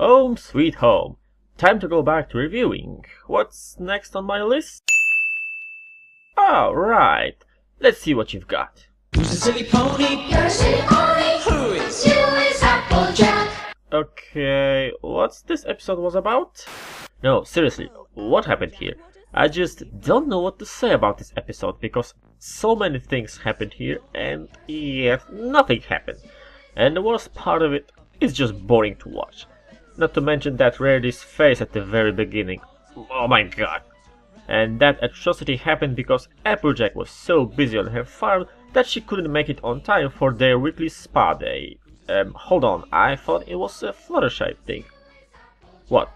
Home sweet home. Time to go back to reviewing. What's next on my list? Oh, right. Let's see what you've got. Who's a silly pony? You're a silly pony. Who is? You is Applejack. Okay, what's this episode was about? No, seriously, what happened here? I just don't know what to say about this episode because so many things happened here and yet nothing happened. And the worst part of it is just boring to watch. Not to mention that Rarity's face at the very beginning. Oh my god. And that atrocity happened because Applejack was so busy on her farm that she couldn't make it on time for their weekly spa day. Hold on, I thought it was a Fluttershy thing. What?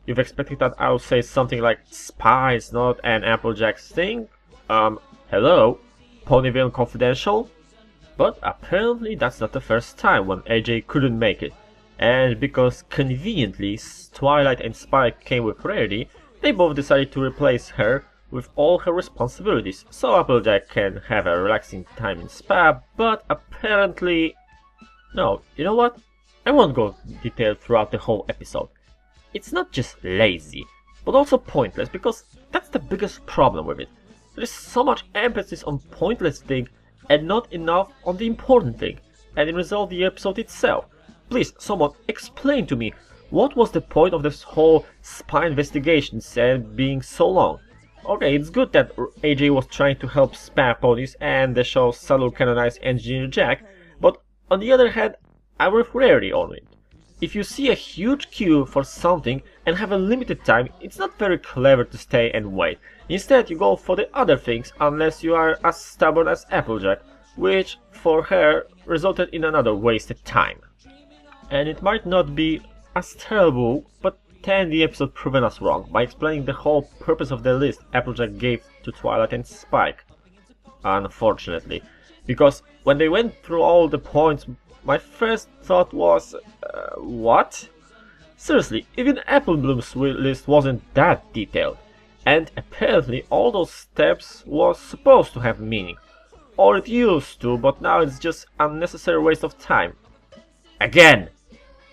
You've expected that I'll say something like spa is not an Applejack's thing? Hello? Ponyville Confidential? But apparently that's not the first time when AJ couldn't make it. And because conveniently Twilight and Spike came with Rarity, they both decided to replace her with all her responsibilities, so Applejack can have a relaxing time in spa, but apparently... No, you know what? I won't go detailed throughout the whole episode. It's not just lazy, but also pointless, because that's the biggest problem with it. There is so much emphasis on pointless thing and not enough on the important thing, and in result the episode itself. Please, someone explain to me, what was the point of this whole spy investigations and being so long? Okay, it's good that AJ was trying to help spy ponies and the show's subtle canonized Engineer Jack, but on the other hand, I'm with Rarity on it. If you see a huge queue for something and have a limited time, it's not very clever to stay and wait. Instead, you go for the other things unless you are as stubborn as Applejack, which for her resulted in another wasted time. And it might not be as terrible, but then the episode proven us wrong by explaining the whole purpose of the list Applejack gave to Twilight and Spike. Unfortunately, because when they went through all the points, my first thought was, what? Seriously, even Apple Bloom's list wasn't that detailed, and apparently all those steps was supposed to have meaning. Or it used to, but now it's just unnecessary waste of time. Again!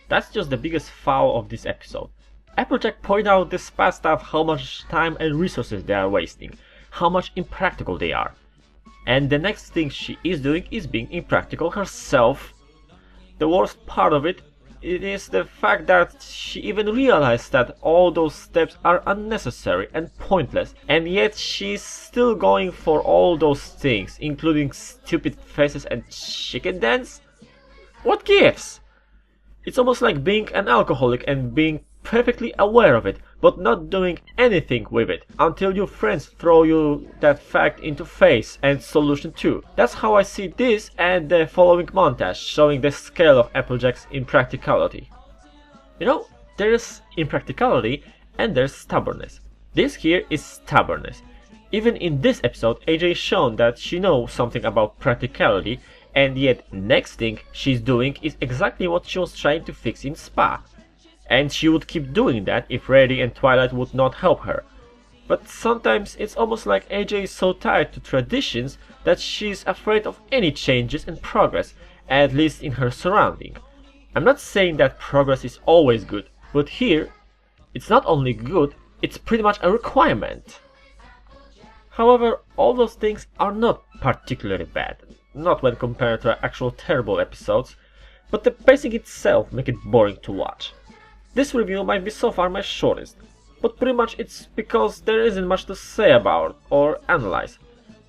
That's just the biggest foul of this episode. Applejack pointed out this past stuff how much time and resources they are wasting, how much impractical they are. And the next thing she is doing is being impractical herself. The worst part of it is the fact that she even realized that all those steps are unnecessary and pointless, and yet she's still going for all those things, including stupid faces and chicken dance? What gives? It's almost like being an alcoholic and being perfectly aware of it, but not doing anything with it until your friends throw you that fact into face and solution too. That's how I see this and the following montage showing the scale of Applejack's impracticality. You know, there's impracticality and there's stubbornness. This here is stubbornness. Even in this episode, AJ is shown that she knows something about practicality, and yet next thing she's doing is exactly what she was trying to fix in Spa. And she would keep doing that if Rarity and Twilight would not help her. But sometimes it's almost like AJ is so tied to traditions that she's afraid of any changes and progress, at least in her surrounding. I'm not saying that progress is always good, but here, it's not only good, it's pretty much a requirement. However, all those things are not particularly bad, not when compared to actual terrible episodes, but the pacing itself makes it boring to watch. This review might be so far my shortest, but pretty much it's because there isn't much to say about or analyze.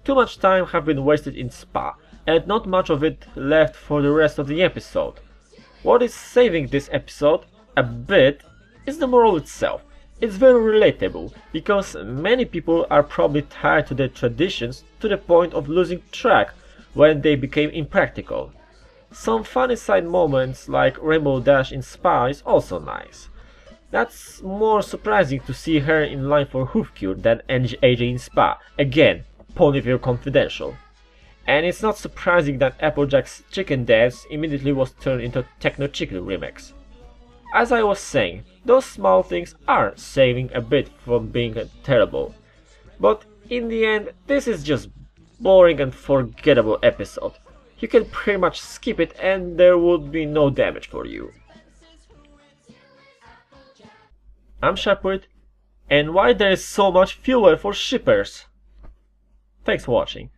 Too much time have been wasted in Spa, and not much of it left for the rest of the episode. What is saving this episode a bit is the moral itself. It's very relatable, because many people are probably tied to their traditions to the point of losing track when they became impractical. Some funny side moments like Rainbow Dash in Spa is also nice. That's more surprising to see her in line for Hoof Cure than AJ in Spa, again, Ponyville Confidential. And it's not surprising that Applejack's chicken dance immediately was turned into Techno Chicken remix. As I was saying, those small things are saving a bit from being terrible. But in the end, this is just boring and forgettable episode. You can pretty much skip it and there would be no damage for you. I'm Shepard, and why there is so much fuel for shippers. Thanks for watching.